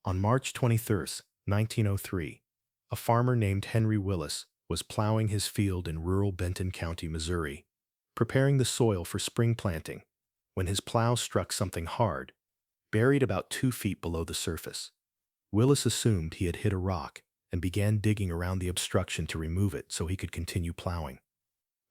On March 23, 1903, a farmer named Henry Willis was plowing his field in rural Benton County, Missouri, preparing the soil for spring planting, when his plow struck something hard, buried about 2 feet below the surface. Willis assumed he had hit a rock and began digging around the obstruction to remove it so he could continue plowing.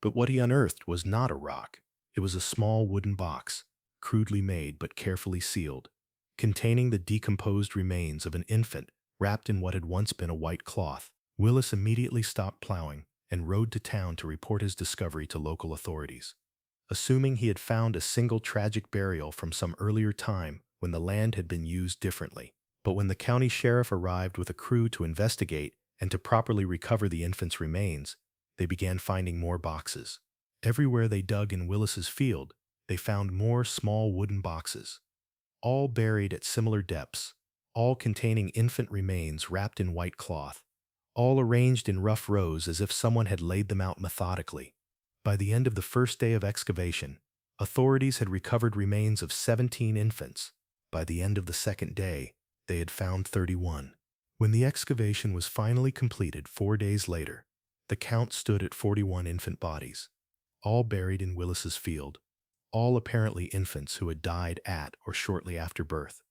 But what he unearthed was not a rock. It was a small wooden box, crudely made but carefully sealed, containing the decomposed remains of an infant wrapped in what had once been a white cloth. Willis immediately stopped plowing and rode to town to report his discovery to local authorities. Assuming he had found a single tragic burial from some earlier time when the land had been used differently. But when the county sheriff arrived with a crew to investigate and to properly recover the infant's remains, they began finding more boxes. Everywhere they dug in Willis's field, they found more small wooden boxes, all buried at similar depths, all containing infant remains wrapped in white cloth, all arranged in rough rows as if someone had laid them out methodically. By the end of the first day of excavation, authorities had recovered remains of 17 infants. By the end of the second day, they had found 31. When the excavation was finally completed 4 days later, the count stood at 41 infant bodies, all buried in Willis's field, all apparently infants who had died at or shortly after birth.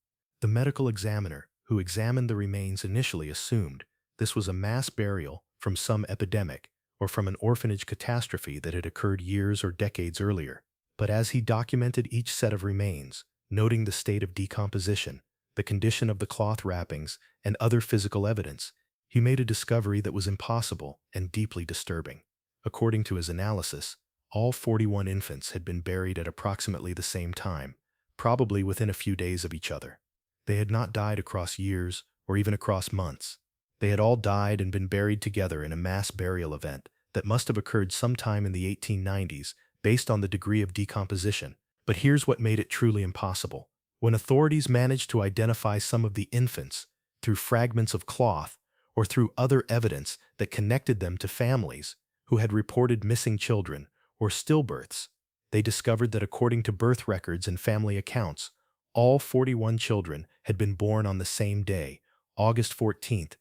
The medical examiner who examined the remains initially assumed this was a mass burial from some epidemic or from an orphanage catastrophe that had occurred years or decades earlier. But as he documented each set of remains, noting the state of decomposition, the condition of the cloth wrappings, and other physical evidence, he made a discovery that was impossible and deeply disturbing. According to his analysis, all 41 infants had been buried at approximately the same time, probably within a few days of each other. They had not died across years or even across months. They had all died and been buried together in a mass burial event that must have occurred sometime in the 1890s based on the degree of decomposition. But here's what made it truly impossible. When authorities managed to identify some of the infants through fragments of cloth or through other evidence that connected them to families who had reported missing children or stillbirths, they discovered that according to birth records and family accounts, all 41 children had been born on the same day, August 14th,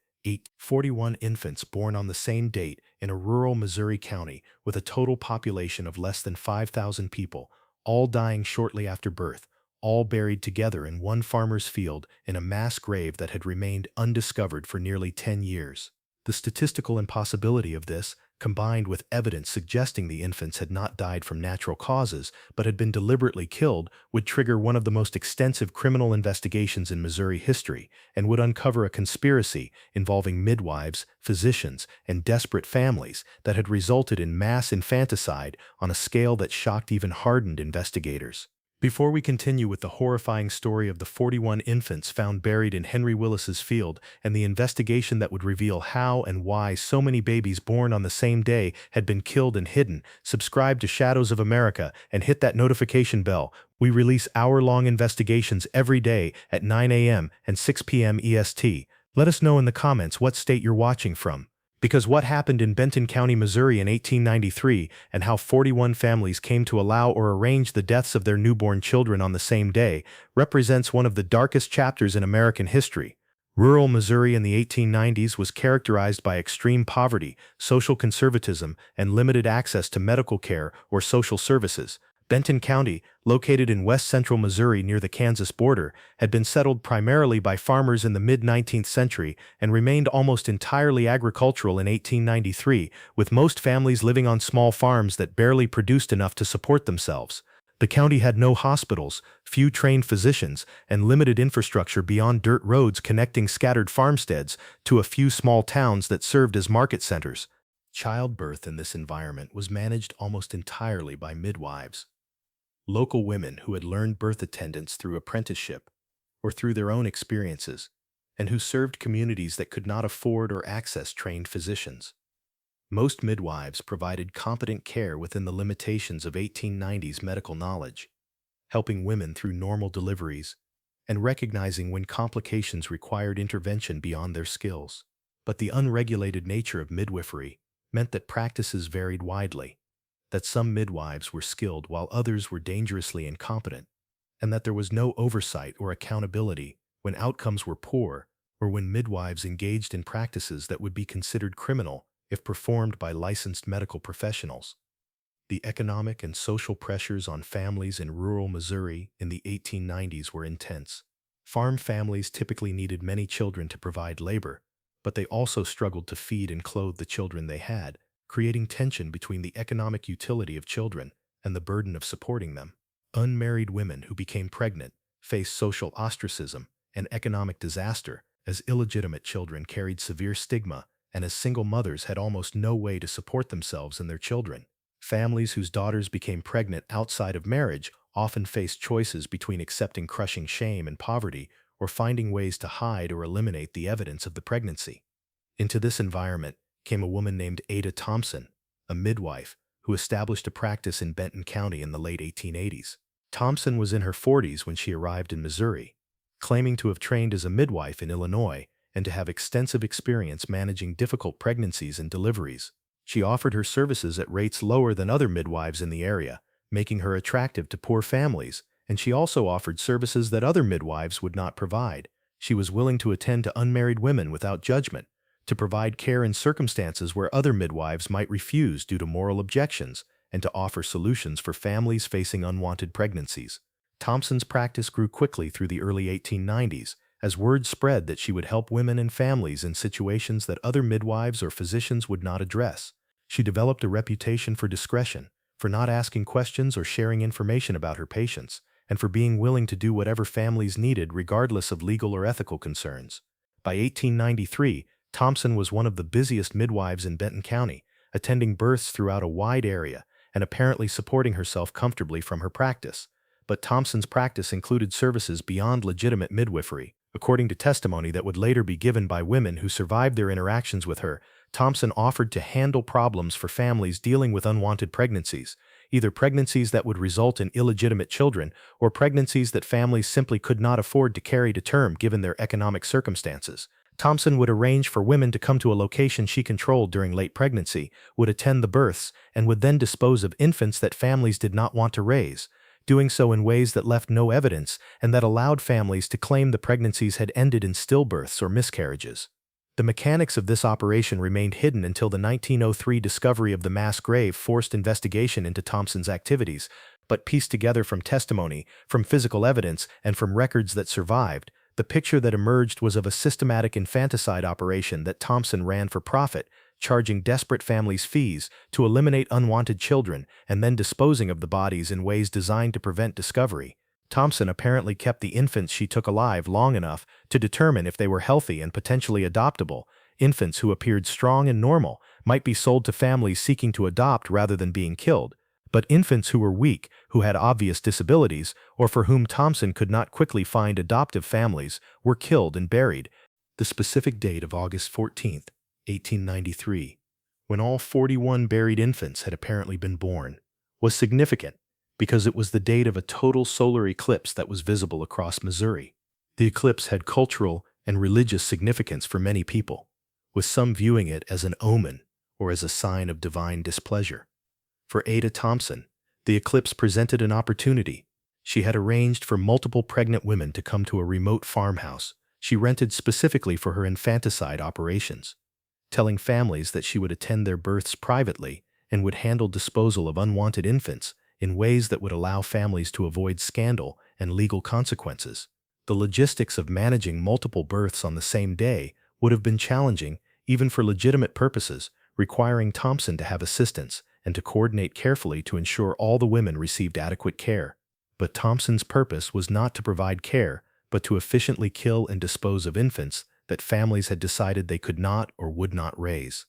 41 infants born on the same date in a rural Missouri county with a total population of less than 5,000 people, all dying shortly after birth, all buried together in one farmer's field in a mass grave that had remained undiscovered for nearly 10 years. The statistical impossibility of this, combined with evidence suggesting the infants had not died from natural causes but had been deliberately killed, would trigger one of the most extensive criminal investigations in Missouri history and would uncover a conspiracy involving midwives, physicians, and desperate families that had resulted in mass infanticide on a scale that shocked even hardened investigators. Before we continue with the horrifying story of the 41 infants found buried in Henry Willis's field and the investigation that would reveal how and why so many babies born on the same day had been killed and hidden, subscribe to Shadows of America and hit that notification bell. We release hour-long investigations every day at 9 a.m. and 6 p.m. EST. Let us know in the comments what state you're watching from. Because what happened in Benton County, Missouri in 1893 and how 41 families came to allow or arrange the deaths of their newborn children on the same day represents one of the darkest chapters in American history. Rural Missouri in the 1890s was characterized by extreme poverty, social conservatism, and limited access to medical care or social services. Benton County, located in west-central Missouri near the Kansas border, had been settled primarily by farmers in the mid-19th century and remained almost entirely agricultural in 1893, with most families living on small farms that barely produced enough to support themselves. The county had no hospitals, few trained physicians, and limited infrastructure beyond dirt roads connecting scattered farmsteads to a few small towns that served as market centers. Childbirth in this environment was managed almost entirely by midwives, local women who had learned birth attendance through apprenticeship or through their own experiences, and who served communities that could not afford or access trained physicians. Most midwives provided competent care within the limitations of 1890s medical knowledge, helping women through normal deliveries and recognizing when complications required intervention beyond their skills. But the unregulated nature of midwifery meant that practices varied widely, that some midwives were skilled while others were dangerously incompetent, and that there was no oversight or accountability when outcomes were poor or when midwives engaged in practices that would be considered criminal if performed by licensed medical professionals. The economic and social pressures on families in rural Missouri in the 1890s were intense. Farm families typically needed many children to provide labor, but they also struggled to feed and clothe the children they had, creating tension between the economic utility of children and the burden of supporting them. Unmarried women who became pregnant faced social ostracism and economic disaster, as illegitimate children carried severe stigma and as single mothers had almost no way to support themselves and their children. Families whose daughters became pregnant outside of marriage often faced choices between accepting crushing shame and poverty or finding ways to hide or eliminate the evidence of the pregnancy. Into this environment came a woman named Ada Thompson, a midwife, who established a practice in Benton County in the late 1880s. Thompson was in her 40s when she arrived in Missouri, claiming to have trained as a midwife in Illinois and to have extensive experience managing difficult pregnancies and deliveries. She offered her services at rates lower than other midwives in the area, making her attractive to poor families, and she also offered services that other midwives would not provide. She was willing to attend to unmarried women without judgment, to provide care in circumstances where other midwives might refuse due to moral objections, and to offer solutions for families facing unwanted pregnancies. Thompson's practice grew quickly through the early 1890s, as word spread that she would help women and families in situations that other midwives or physicians would not address. She developed a reputation for discretion, for not asking questions or sharing information about her patients, and for being willing to do whatever families needed regardless of legal or ethical concerns. By 1893, Thompson was one of the busiest midwives in Benton County, attending births throughout a wide area and apparently supporting herself comfortably from her practice. But Thompson's practice included services beyond legitimate midwifery. According to testimony that would later be given by women who survived their interactions with her, Thompson offered to handle problems for families dealing with unwanted pregnancies, either pregnancies that would result in illegitimate children or pregnancies that families simply could not afford to carry to term given their economic circumstances. Thompson would arrange for women to come to a location she controlled during late pregnancy, would attend the births, and would then dispose of infants that families did not want to raise, doing so in ways that left no evidence and that allowed families to claim the pregnancies had ended in stillbirths or miscarriages. The mechanics of this operation remained hidden until the 1903 discovery of the mass grave forced investigation into Thompson's activities, but pieced together from testimony, from physical evidence, and from records that survived, the picture that emerged was of a systematic infanticide operation that Thompson ran for profit, charging desperate families fees to eliminate unwanted children and then disposing of the bodies in ways designed to prevent discovery. Thompson apparently kept the infants she took alive long enough to determine if they were healthy and potentially adoptable. Infants who appeared strong and normal might be sold to families seeking to adopt rather than being killed, but infants who were weak, who had obvious disabilities, or for whom Thompson could not quickly find adoptive families, were killed and buried. The specific date of August 14th, 1893, when all 41 buried infants had apparently been born, was significant because it was the date of a total solar eclipse that was visible across Missouri. The eclipse had cultural and religious significance for many people, with some viewing it as an omen or as a sign of divine displeasure. For Ada Thompson, the eclipse presented an opportunity. She had arranged for multiple pregnant women to come to a remote farmhouse she rented specifically for her infanticide operations, telling families that she would attend their births privately and would handle disposal of unwanted infants in ways that would allow families to avoid scandal and legal consequences. The logistics of managing multiple births on the same day would have been challenging, even for legitimate purposes, requiring Thompson to have assistance and to coordinate carefully to ensure all the women received adequate care. But Thompson's purpose was not to provide care, but to efficiently kill and dispose of infants that families had decided they could not or would not raise.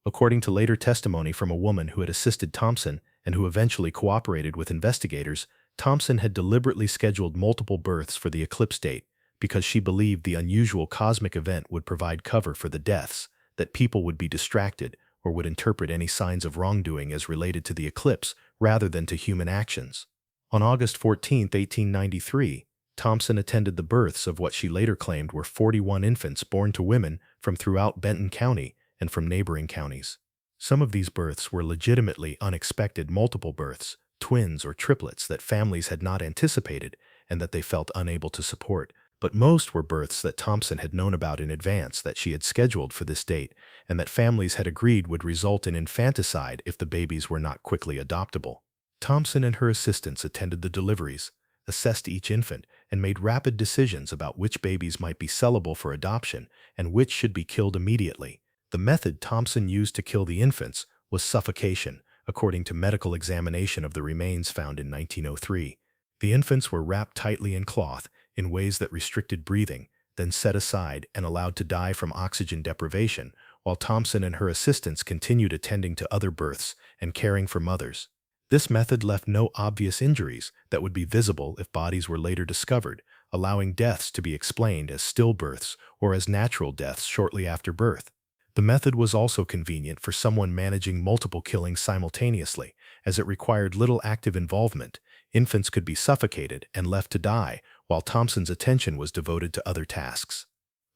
According to later testimony from a woman who had assisted Thompson and who eventually cooperated with investigators, Thompson had deliberately scheduled multiple births for the eclipse date because she believed the unusual cosmic event would provide cover for the deaths, that people would be distracted or would interpret any signs of wrongdoing as related to the eclipse rather than to human actions. On August 14, 1893, Thompson attended the births of what she later claimed were 41 infants born to women from throughout Benton County and from neighboring counties. Some of these births were legitimately unexpected multiple births, twins or triplets that families had not anticipated and that they felt unable to support. but most were births that Thompson had known about in advance, that she had scheduled for this date, and that families had agreed would result in infanticide if the babies were not quickly adoptable. Thompson and her assistants attended the deliveries, assessed each infant, and made rapid decisions about which babies might be sellable for adoption and which should be killed immediately. The method Thompson used to kill the infants was suffocation, according to medical examination of the remains found in 1903. The infants were wrapped tightly in cloth in ways that restricted breathing, then set aside and allowed to die from oxygen deprivation, while Thompson and her assistants continued attending to other births and caring for mothers. This method left no obvious injuries that would be visible if bodies were later discovered, allowing deaths to be explained as stillbirths or as natural deaths shortly after birth. The method was also convenient for someone managing multiple killings simultaneously, as it required little active involvement. Infants could be suffocated and left to die, while Thompson's attention was devoted to other tasks.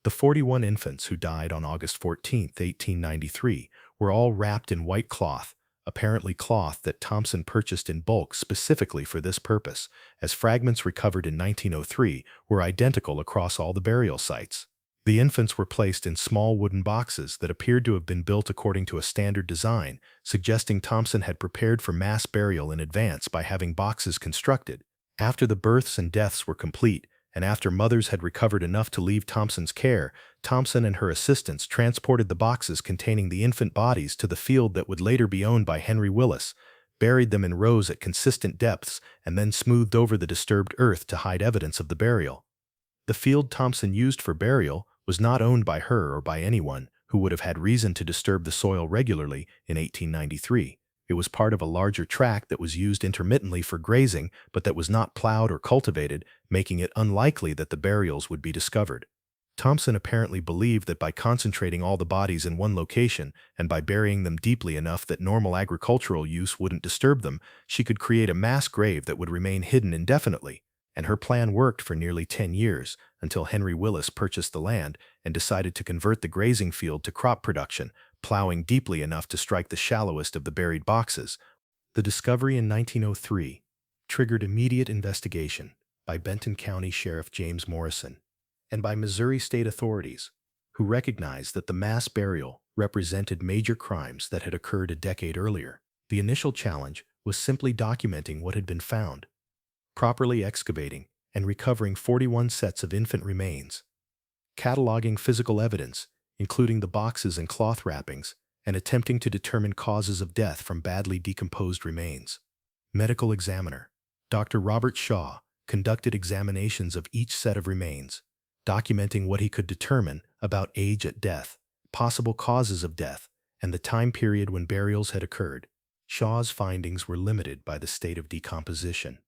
The 41 infants who died on August 14, 1893, were all wrapped in white cloth, apparently cloth that Thompson purchased in bulk specifically for this purpose, as fragments recovered in 1903 were identical across all the burial sites. The infants were placed in small wooden boxes that appeared to have been built according to a standard design, suggesting Thompson had prepared for mass burial in advance by having boxes constructed. After the births and deaths were complete, and after mothers had recovered enough to leave Thompson's care, Thompson and her assistants transported the boxes containing the infant bodies to the field that would later be owned by Henry Willis, buried them in rows at consistent depths, and then smoothed over the disturbed earth to hide evidence of the burial. The field Thompson used for burial was not owned by her or by anyone who would have had reason to disturb the soil regularly in 1893. It was part of a larger tract that was used intermittently for grazing, but that was not plowed or cultivated, making it unlikely that the burials would be discovered. Thompson apparently believed that by concentrating all the bodies in one location and by burying them deeply enough that normal agricultural use wouldn't disturb them, she could create a mass grave that would remain hidden indefinitely. And her plan worked for nearly 10 years, until Henry Willis purchased the land and decided to convert the grazing field to crop production, plowing deeply enough to strike the shallowest of the buried boxes. The discovery in 1903 triggered immediate investigation by Benton County Sheriff James Morrison and by Missouri state authorities, who recognized that the mass burial represented major crimes that had occurred a decade earlier. The initial challenge was simply documenting what had been found, properly excavating and recovering 41 sets of infant remains, cataloging physical evidence, including the boxes and cloth wrappings, and attempting to determine causes of death from badly decomposed remains. Medical examiner Dr. Robert Shaw conducted examinations of each set of remains, documenting what he could determine about age at death, possible causes of death, and the time period when burials had occurred. Shaw's findings were limited by the state of decomposition,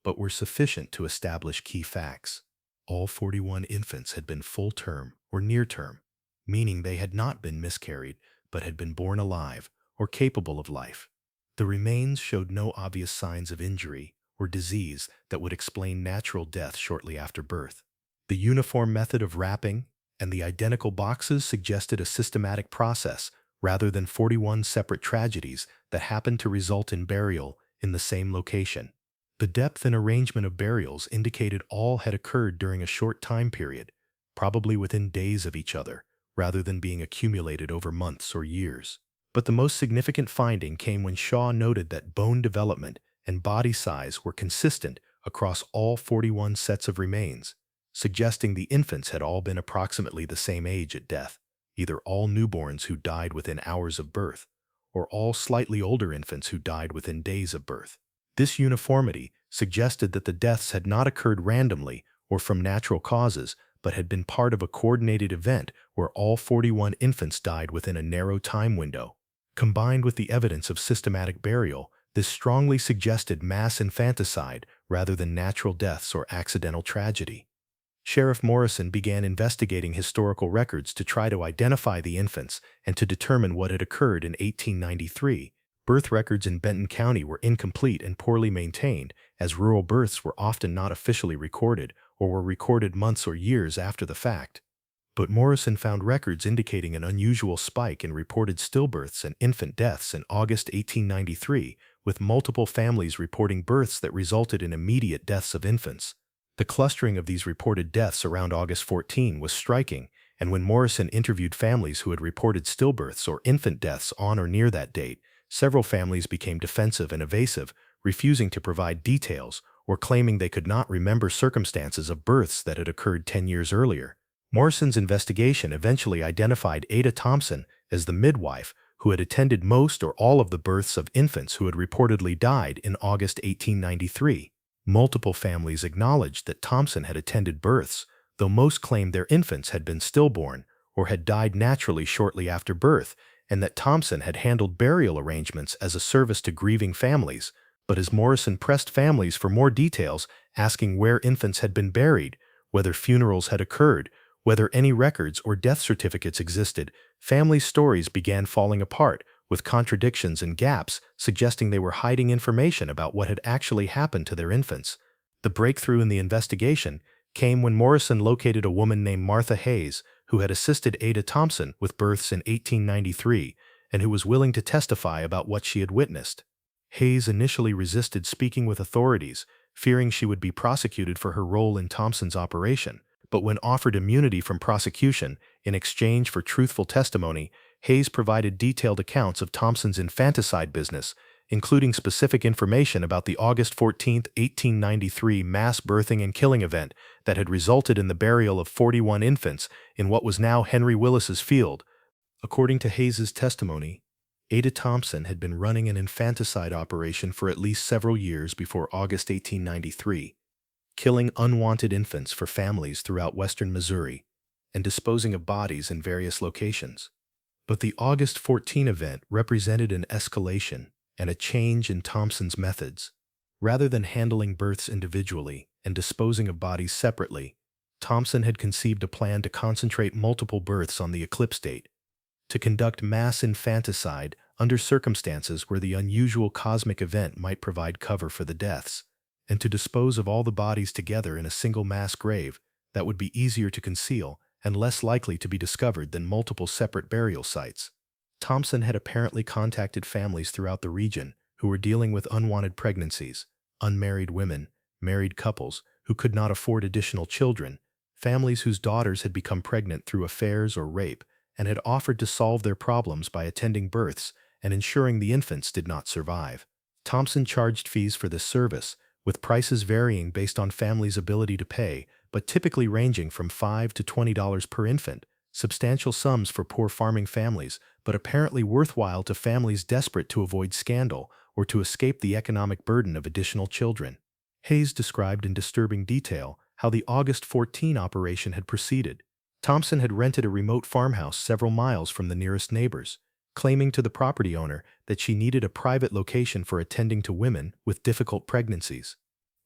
but were sufficient to establish key facts. All 41 infants had been full-term or near-term, meaning they had not been miscarried but had been born alive or capable of life. The remains showed no obvious signs of injury or disease that would explain natural death shortly after birth. The uniform method of wrapping and the identical boxes suggested a systematic process rather than 41 separate tragedies that happened to result in burial in the same location. The depth and arrangement of burials indicated all had occurred during a short time period, probably within days of each other, rather than being accumulated over months or years. But the most significant finding came when Shaw noted that bone development and body size were consistent across all 41 sets of remains, suggesting the infants had all been approximately the same age at death, either all newborns who died within hours of birth, or all slightly older infants who died within days of birth. This uniformity suggested that the deaths had not occurred randomly or from natural causes, but had been part of a coordinated event where all 41 infants died within a narrow time window. Combined with the evidence of systematic burial, this strongly suggested mass infanticide rather than natural deaths or accidental tragedy. Sheriff Morrison began investigating historical records to try to identify the infants and to determine what had occurred in 1893. Birth records in Benton County were incomplete and poorly maintained, as rural births were often not officially recorded or were recorded months or years after the fact. But Morrison found records indicating an unusual spike in reported stillbirths and infant deaths in August 1893, with multiple families reporting births that resulted in immediate deaths of infants. The clustering of these reported deaths around August 14 was striking, and when Morrison interviewed families who had reported stillbirths or infant deaths on or near that date, several families became defensive and evasive, refusing to provide details or claiming they could not remember circumstances of births that had occurred 10 years earlier. Morrison's investigation eventually identified Ada Thompson as the midwife who had attended most or all of the births of infants who had reportedly died in August 1893. Multiple families acknowledged that Thompson had attended births, though most claimed their infants had been stillborn or had died naturally shortly after birth, and that Thompson had handled burial arrangements as a service to grieving families. But as Morrison pressed families for more details, asking where infants had been buried, whether funerals had occurred, whether any records or death certificates existed, families' stories began falling apart, with contradictions and gaps suggesting they were hiding information about what had actually happened to their infants. The breakthrough in the investigation came when Morrison located a woman named Martha Hayes, who had assisted Ada Thompson with births in 1893 and who was willing to testify about what she had witnessed. Hayes initially resisted speaking with authorities, fearing she would be prosecuted for her role in Thompson's operation, but when offered immunity from prosecution in exchange for truthful testimony, Hayes provided detailed accounts of Thompson's infanticide business, including specific information about the August 14, 1893 mass birthing and killing event that had resulted in the burial of 41 infants in what was now Henry Willis's field. According to Hayes's testimony, Ada Thompson had been running an infanticide operation for at least several years before August 1893, killing unwanted infants for families throughout western Missouri and disposing of bodies in various locations. But the August 14 event represented an escalation and a change in Thompson's methods. Rather than handling births individually and disposing of bodies separately, Thompson had conceived a plan to concentrate multiple births on the eclipse date, to conduct mass infanticide under circumstances where the unusual cosmic event might provide cover for the deaths, and to dispose of all the bodies together in a single mass grave that would be easier to conceal and less likely to be discovered than multiple separate burial sites. Thompson had apparently contacted families throughout the region who were dealing with unwanted pregnancies, unmarried women, married couples who could not afford additional children, families whose daughters had become pregnant through affairs or rape, and had offered to solve their problems by attending births and ensuring the infants did not survive. Thompson charged fees for this service, with prices varying based on families' ability to pay, but typically ranging from $5 to $20 per infant, substantial sums for poor farming families, but apparently worthwhile to families desperate to avoid scandal or to escape the economic burden of additional children. Hayes described in disturbing detail how the August 14 operation had proceeded. Thompson had rented a remote farmhouse several miles from the nearest neighbors, claiming to the property owner that she needed a private location for attending to women with difficult pregnancies.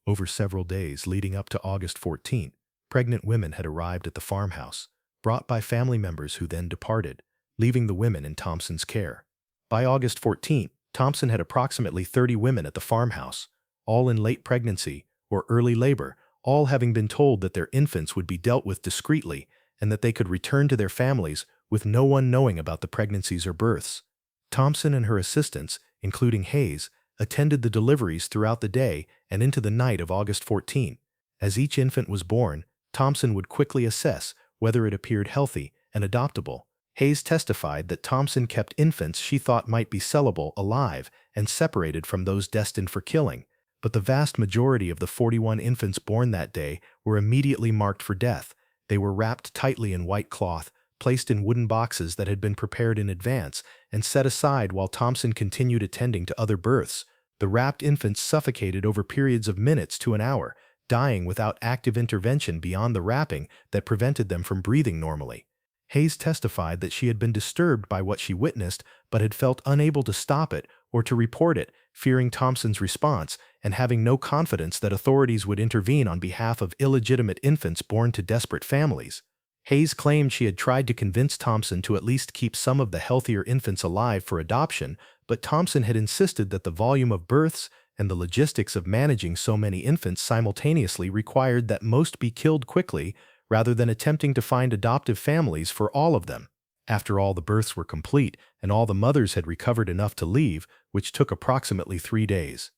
Over several days leading up to August 14, pregnant women had arrived at the farmhouse, brought by family members who then departed, leaving the women in Thompson's care. By August 14, Thompson had approximately 30 women at the farmhouse, all in late pregnancy or early labor, all having been told that their infants would be dealt with discreetly and that they could return to their families with no one knowing about the pregnancies or births. Thompson and her assistants, including Hayes, attended the deliveries throughout the day and into the night of August 14. As each infant was born, Thompson would quickly assess whether it appeared healthy and adoptable. Hayes testified that Thompson kept infants she thought might be sellable alive and separated from those destined for killing, but the vast majority of the 41 infants born that day were immediately marked for death. They were wrapped tightly in white cloth, placed in wooden boxes that had been prepared in advance, and set aside while Thompson continued attending to other births. The wrapped infants suffocated over periods of minutes to an hour, dying without active intervention beyond the wrapping that prevented them from breathing normally. Hayes testified that she had been disturbed by what she witnessed but had felt unable to stop it or to report it, fearing Thompson's response and having no confidence that authorities would intervene on behalf of illegitimate infants born to desperate families. Hayes claimed she had tried to convince Thompson to at least keep some of the healthier infants alive for adoption, but Thompson had insisted that the volume of births and the logistics of managing so many infants simultaneously required that most be killed quickly rather than attempting to find adoptive families for all of them. After all the births were complete and all the mothers had recovered enough to leave, which took approximately 3 days.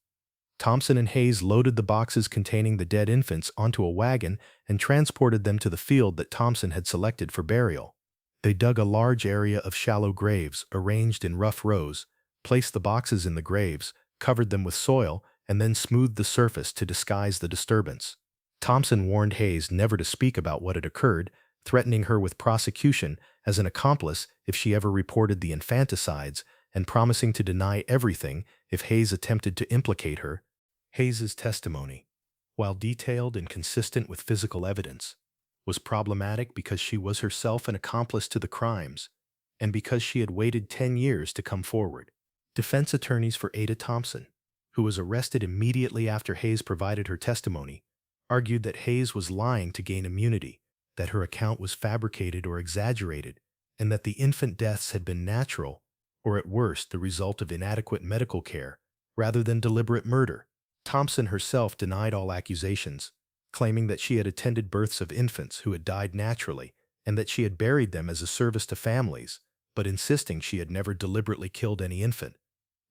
Thompson and Hayes loaded the boxes containing the dead infants onto a wagon and transported them to the field that Thompson had selected for burial. They dug a large area of shallow graves arranged in rough rows, placed the boxes in the graves, covered them with soil, and then smoothed the surface to disguise the disturbance. Thompson warned Hayes never to speak about what had occurred, threatening her with prosecution as an accomplice if she ever reported the infanticides, and promising to deny everything if Hayes attempted to implicate her. Hayes's testimony, while detailed and consistent with physical evidence, was problematic because she was herself an accomplice to the crimes, and because she had waited 10 years to come forward. Defense attorneys for Ada Thompson, who was arrested immediately after Hayes provided her testimony, argued that Hayes was lying to gain immunity, that her account was fabricated or exaggerated, and that the infant deaths had been natural, or at worst the result of inadequate medical care, rather than deliberate murder. Thompson herself denied all accusations, claiming that she had attended births of infants who had died naturally and that she had buried them as a service to families, but insisting she had never deliberately killed any infant.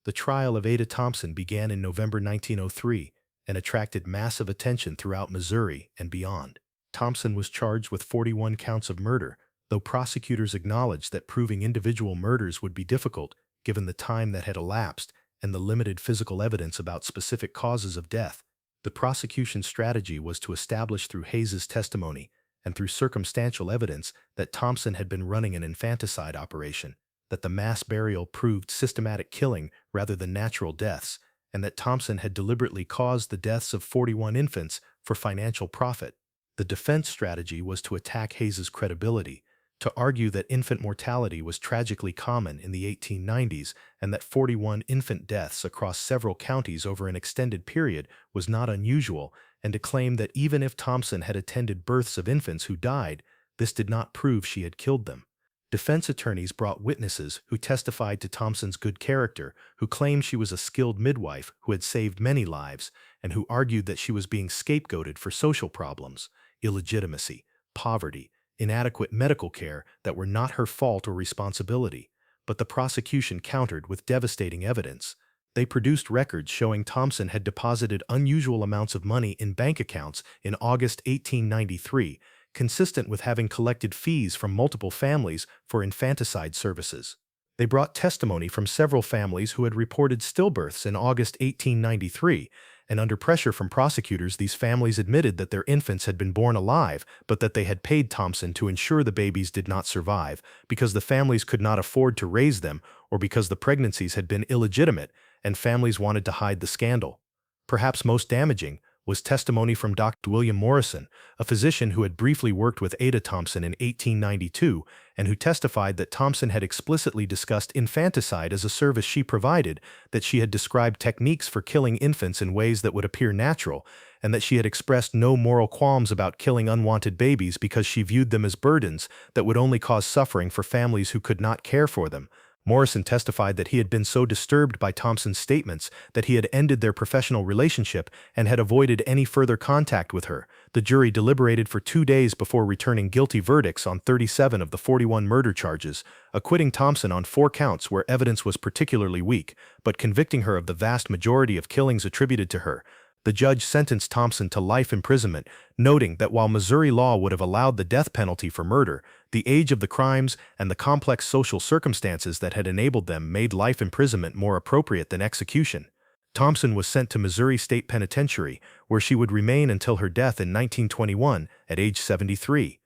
The trial of Ada Thompson began in November 1903 and attracted massive attention throughout Missouri and beyond. Thompson was charged with 41 counts of murder, though prosecutors acknowledged that proving individual murders would be difficult given the time that had elapsed and the limited physical evidence about specific causes of death. The prosecution's strategy was to establish through Hayes's testimony and through circumstantial evidence that Thompson had been running an infanticide operation, that the mass burial proved systematic killing rather than natural deaths, and that Thompson had deliberately caused the deaths of 41 infants for financial profit. The defense strategy was to attack Hayes's credibility, to argue that infant mortality was tragically common in the 1890s and that 41 infant deaths across several counties over an extended period was not unusual, and to claim that even if Thompson had attended births of infants who died, this did not prove she had killed them. Defense attorneys brought witnesses who testified to Thompson's good character, who claimed she was a skilled midwife who had saved many lives, and who argued that she was being scapegoated for social problems, illegitimacy, poverty, inadequate medical care that were not her fault or responsibility. But the prosecution countered with devastating evidence. They produced records showing Thompson had deposited unusual amounts of money in bank accounts in August 1893, consistent with having collected fees from multiple families for infanticide services. They brought testimony from several families who had reported stillbirths in August 1893, and under pressure from prosecutors, these families admitted that their infants had been born alive, but that they had paid Thompson to ensure the babies did not survive, because the families could not afford to raise them, or because the pregnancies had been illegitimate, and families wanted to hide the scandal. Perhaps most damaging was testimony from Dr. William Morrison, a physician who had briefly worked with Ada Thompson in 1892 and who testified that Thompson had explicitly discussed infanticide as a service she provided, that she had described techniques for killing infants in ways that would appear natural, and that she had expressed no moral qualms about killing unwanted babies because she viewed them as burdens that would only cause suffering for families who could not care for them. Morrison testified that he had been so disturbed by Thompson's statements that he had ended their professional relationship and had avoided any further contact with her. The jury deliberated for 2 days before returning guilty verdicts on 37 of the 41 murder charges, acquitting Thompson on 4 counts where evidence was particularly weak, but convicting her of the vast majority of killings attributed to her. The judge sentenced Thompson to life imprisonment, noting that while Missouri law would have allowed the death penalty for murder, the age of the crimes and the complex social circumstances that had enabled them made life imprisonment more appropriate than execution. Thompson was sent to Missouri State Penitentiary, where she would remain until her death in 1921 at age 73.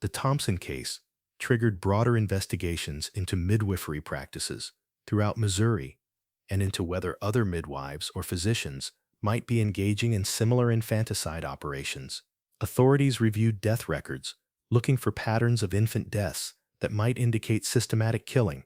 The Thompson case triggered broader investigations into midwifery practices throughout Missouri and into whether other midwives or physicians might be engaging in similar infanticide operations. Authorities reviewed death records, looking for patterns of infant deaths that might indicate systematic killing,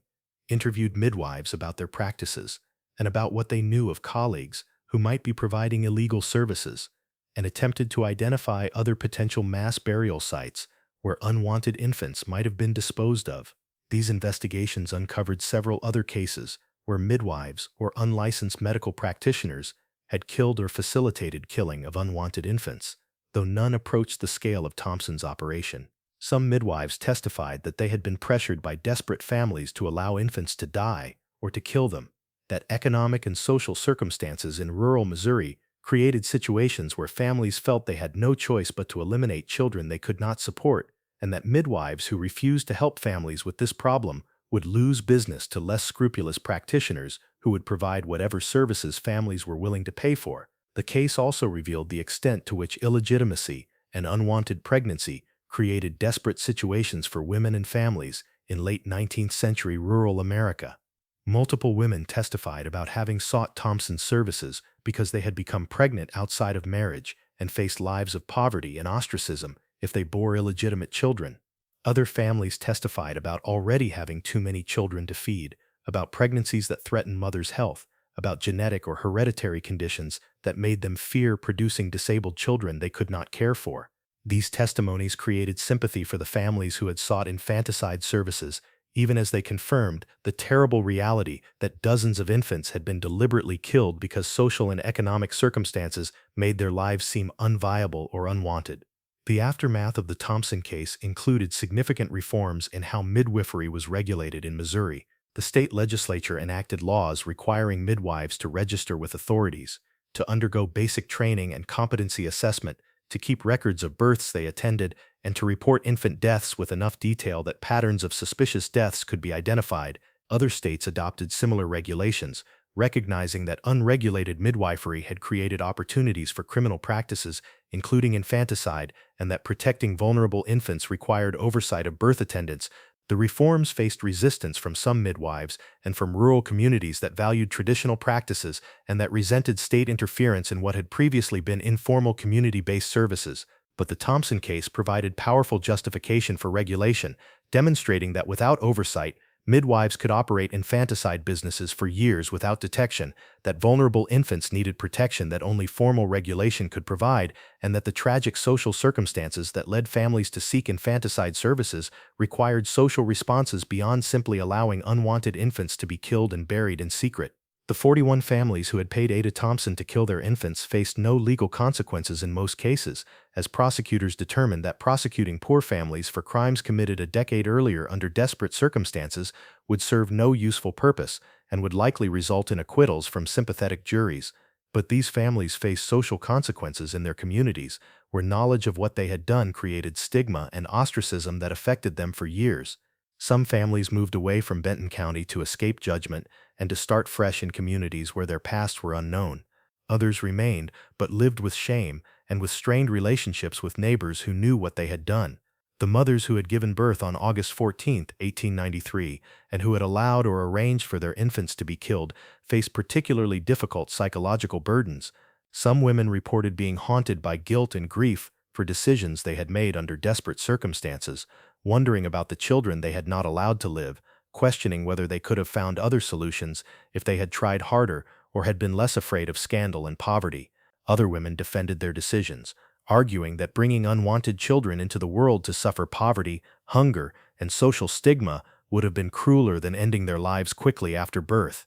interviewed midwives about their practices and about what they knew of colleagues who might be providing illegal services, and attempted to identify other potential mass burial sites where unwanted infants might have been disposed of. These investigations uncovered several other cases where midwives or unlicensed medical practitioners had killed or facilitated killing of unwanted infants, though none approached the scale of Thompson's operation. Some midwives testified that they had been pressured by desperate families to allow infants to die or to kill them, that economic and social circumstances in rural Missouri created situations where families felt they had no choice but to eliminate children they could not support, and that midwives who refused to help families with this problem would lose business to less scrupulous practitioners who would provide whatever services families were willing to pay for. The case also revealed the extent to which illegitimacy and unwanted pregnancy created desperate situations for women and families in late 19th century rural America. Multiple women testified about having sought Thompson's services because they had become pregnant outside of marriage and faced lives of poverty and ostracism if they bore illegitimate children. Other families testified about already having too many children to feed, about pregnancies that threatened mothers' health, about genetic or hereditary conditions that made them fear producing disabled children they could not care for. These testimonies created sympathy for the families who had sought infanticide services, even as they confirmed the terrible reality that dozens of infants had been deliberately killed because social and economic circumstances made their lives seem unviable or unwanted. The aftermath of the Thompson case included significant reforms in how midwifery was regulated in Missouri. The state legislature enacted laws requiring midwives to register with authorities, to undergo basic training and competency assessment, to keep records of births they attended, and to report infant deaths with enough detail that patterns of suspicious deaths could be identified. Other states adopted similar regulations, recognizing that unregulated midwifery had created opportunities for criminal practices, including infanticide, and that protecting vulnerable infants required oversight of birth attendants. The reforms faced resistance from some midwives and from rural communities that valued traditional practices and that resented state interference in what had previously been informal community-based services. But the Thompson case provided powerful justification for regulation, demonstrating that without oversight, midwives could operate infanticide businesses for years without detection, that vulnerable infants needed protection that only formal regulation could provide, and that the tragic social circumstances that led families to seek infanticide services required social responses beyond simply allowing unwanted infants to be killed and buried in secret. The 41 families who had paid Ada Thompson to kill their infants faced no legal consequences in most cases, as prosecutors determined that prosecuting poor families for crimes committed a decade earlier under desperate circumstances would serve no useful purpose and would likely result in acquittals from sympathetic juries. But these families faced social consequences in their communities, where knowledge of what they had done created stigma and ostracism that affected them for years. Some families moved away from Benton County to escape judgment and to start fresh in communities where their pasts were unknown. Others remained, but lived with shame and with strained relationships with neighbors who knew what they had done. The mothers who had given birth on August 14, 1893, and who had allowed or arranged for their infants to be killed faced particularly difficult psychological burdens. Some women reported being haunted by guilt and grief for decisions they had made under desperate circumstances, wondering about the children they had not allowed to live, questioning whether they could have found other solutions if they had tried harder or had been less afraid of scandal and poverty. Other women defended their decisions, arguing that bringing unwanted children into the world to suffer poverty, hunger, and social stigma would have been crueler than ending their lives quickly after birth.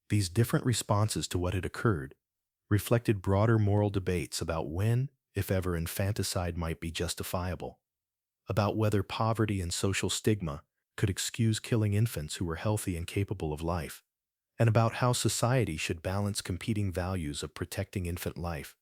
These different responses to what had occurred reflected broader moral debates about when, if ever, infanticide might be justifiable, about whether poverty and social stigma could excuse killing infants who were healthy and capable of life, and about how society should balance competing values of protecting infant life,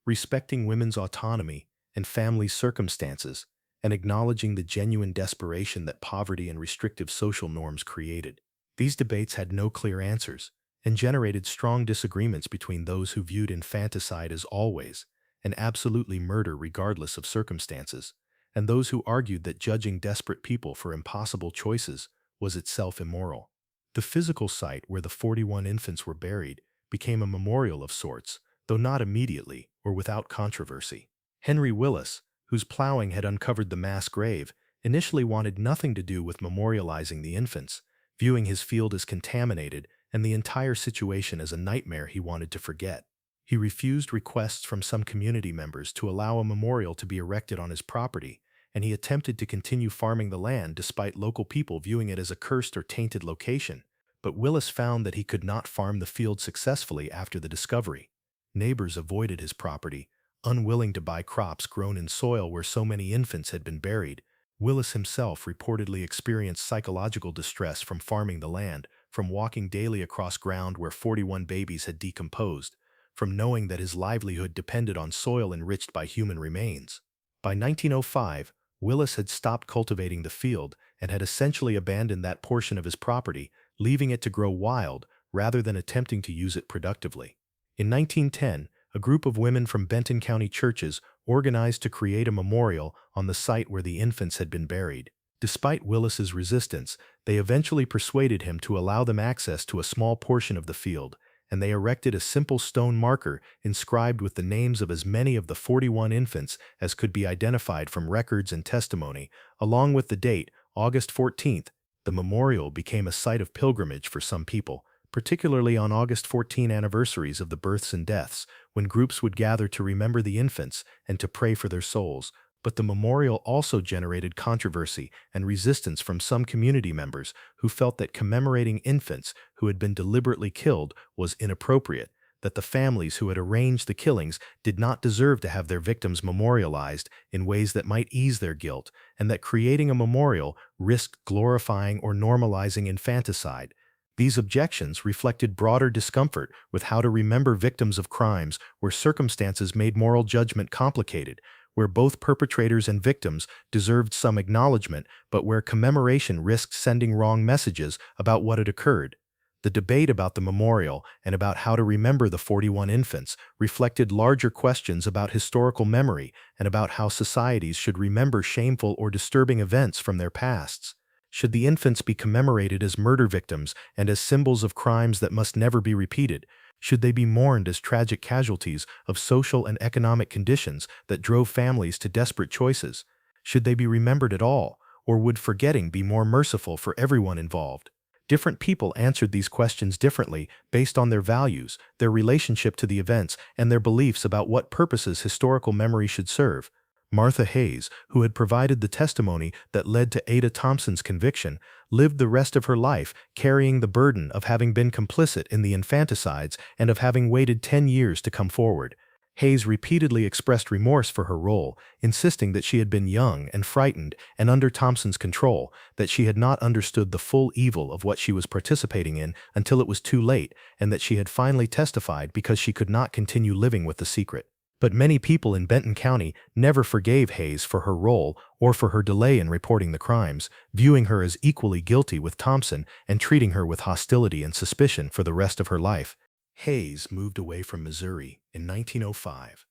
respecting women's autonomy and family circumstances, and acknowledging the genuine desperation that poverty and restrictive social norms created. These debates had no clear answers and generated strong disagreements between those who viewed infanticide as always and absolutely murder regardless of circumstances, and those who argued that judging desperate people for impossible choices was itself immoral. The physical site where the 41 infants were buried became a memorial of sorts, though not immediately or without controversy. Henry Willis, whose plowing had uncovered the mass grave, initially wanted nothing to do with memorializing the infants, viewing his field as contaminated and the entire situation as a nightmare he wanted to forget. He refused requests from some community members to allow a memorial to be erected on his property, and he attempted to continue farming the land despite local people viewing it as a cursed or tainted location. But Willis found that he could not farm the field successfully after the discovery. Neighbors avoided his property, unwilling to buy crops grown in soil where so many infants had been buried. Willis himself reportedly experienced psychological distress from farming the land, from walking daily across ground where 41 babies had decomposed, from knowing that his livelihood depended on soil enriched by human remains. By 1905, Willis had stopped cultivating the field and had essentially abandoned that portion of his property, leaving it to grow wild rather than attempting to use it productively. In 1910, a group of women from Benton County churches organized to create a memorial on the site where the infants had been buried. Despite Willis's resistance, they eventually persuaded him to allow them access to a small portion of the field, and they erected a simple stone marker inscribed with the names of as many of the 41 infants as could be identified from records and testimony, along with the date, August 14th. The memorial became a site of pilgrimage for some people, particularly on August 14 anniversaries of the births and deaths, when groups would gather to remember the infants and to pray for their souls. But the memorial also generated controversy and resistance from some community members who felt that commemorating infants who had been deliberately killed was inappropriate, that the families who had arranged the killings did not deserve to have their victims memorialized in ways that might ease their guilt, and that creating a memorial risked glorifying or normalizing infanticide. These objections reflected broader discomfort with how to remember victims of crimes where circumstances made moral judgment complicated, where both perpetrators and victims deserved some acknowledgement, but where commemoration risked sending wrong messages about what had occurred. The debate about the memorial and about how to remember the 41 infants reflected larger questions about historical memory and about how societies should remember shameful or disturbing events from their pasts. Should the infants be commemorated as murder victims and as symbols of crimes that must never be repeated? Should they be mourned as tragic casualties of social and economic conditions that drove families to desperate choices? Should they be remembered at all, or would forgetting be more merciful for everyone involved? Different people answered these questions differently based on their values, their relationship to the events, and their beliefs about what purposes historical memory should serve. Martha Hayes, who had provided the testimony that led to Ada Thompson's conviction, lived the rest of her life carrying the burden of having been complicit in the infanticides and of having waited 10 years to come forward. Hayes repeatedly expressed remorse for her role, insisting that she had been young and frightened and under Thompson's control, that she had not understood the full evil of what she was participating in until it was too late, and that she had finally testified because she could not continue living with the secret. But many people in Benton County never forgave Hayes for her role or for her delay in reporting the crimes, viewing her as equally guilty with Thompson and treating her with hostility and suspicion for the rest of her life. Hayes moved away from Missouri in 1905,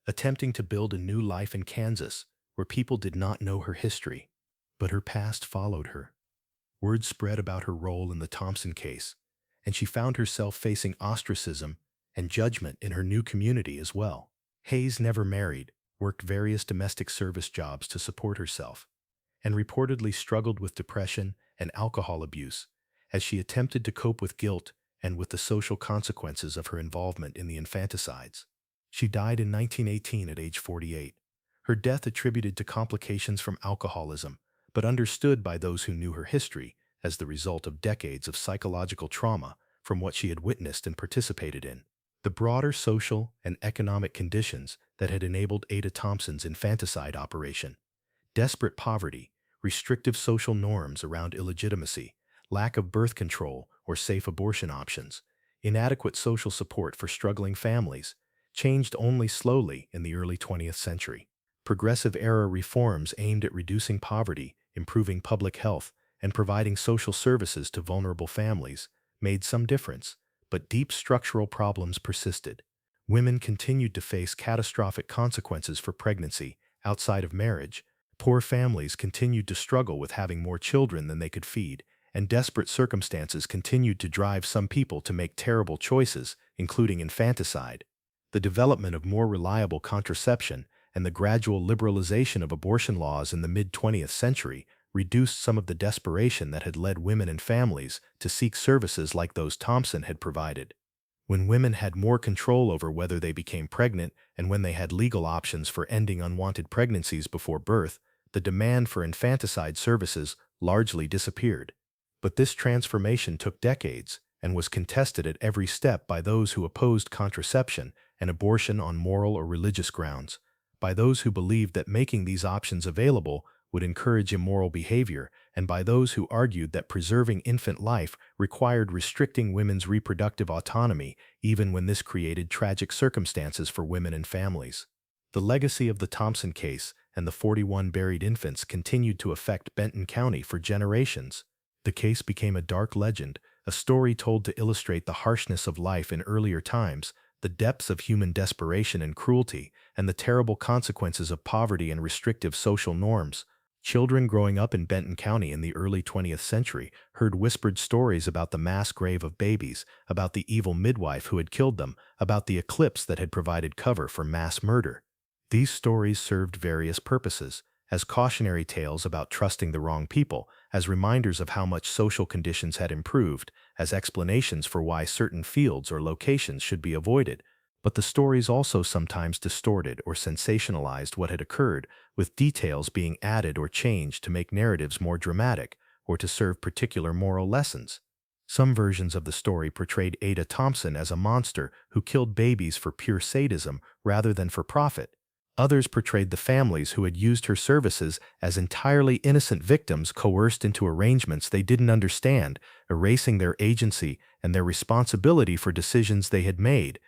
attempting to build a new life in Kansas where people did not know her history, but her past followed her. Word spread about her role in the Thompson case, and she found herself facing ostracism and judgment in her new community as well. Hayes never married, worked various domestic service jobs to support herself, and reportedly struggled with depression and alcohol abuse as she attempted to cope with guilt and with the social consequences of her involvement in the infanticides. She died in 1918 at age 48, her death attributed to complications from alcoholism, but understood by those who knew her history as the result of decades of psychological trauma from what she had witnessed and participated in. The broader social and economic conditions that had enabled Ada Thompson's infanticide operation, desperate poverty, restrictive social norms around illegitimacy, lack of birth control or safe abortion options, inadequate social support for struggling families, changed only slowly in the early 20th century. Progressive-era reforms aimed at reducing poverty, improving public health, and providing social services to vulnerable families made some difference, but deep structural problems persisted. Women continued to face catastrophic consequences for pregnancy outside of marriage. Poor families continued to struggle with having more children than they could feed, and desperate circumstances continued to drive some people to make terrible choices, including infanticide. The development of more reliable contraception and the gradual liberalization of abortion laws in the mid-20th century reduced some of the desperation that had led women and families to seek services like those Thompson had provided. When women had more control over whether they became pregnant and when they had legal options for ending unwanted pregnancies before birth, the demand for infanticide services largely disappeared. But this transformation took decades and was contested at every step by those who opposed contraception and abortion on moral or religious grounds, by those who believed that making these options available would encourage immoral behavior, and by those who argued that preserving infant life required restricting women's reproductive autonomy, even when this created tragic circumstances for women and families. The legacy of the Thompson case and the 41 buried infants continued to affect Benton County for generations. The case became a dark legend, a story told to illustrate the harshness of life in earlier times, the depths of human desperation and cruelty, and the terrible consequences of poverty and restrictive social norms. Children growing up in Benton County in the early 20th century heard whispered stories about the mass grave of babies, about the evil midwife who had killed them, about the eclipse that had provided cover for mass murder. These stories served various purposes, as cautionary tales about trusting the wrong people, as reminders of how much social conditions had improved, as explanations for why certain fields or locations should be avoided. But the stories also sometimes distorted or sensationalized what had occurred, with details being added or changed to make narratives more dramatic or to serve particular moral lessons. Some versions of the story portrayed Ada Thompson as a monster who killed babies for pure sadism rather than for profit. Others portrayed the families who had used her services as entirely innocent victims coerced into arrangements they didn't understand, erasing their agency and their responsibility for decisions they had made.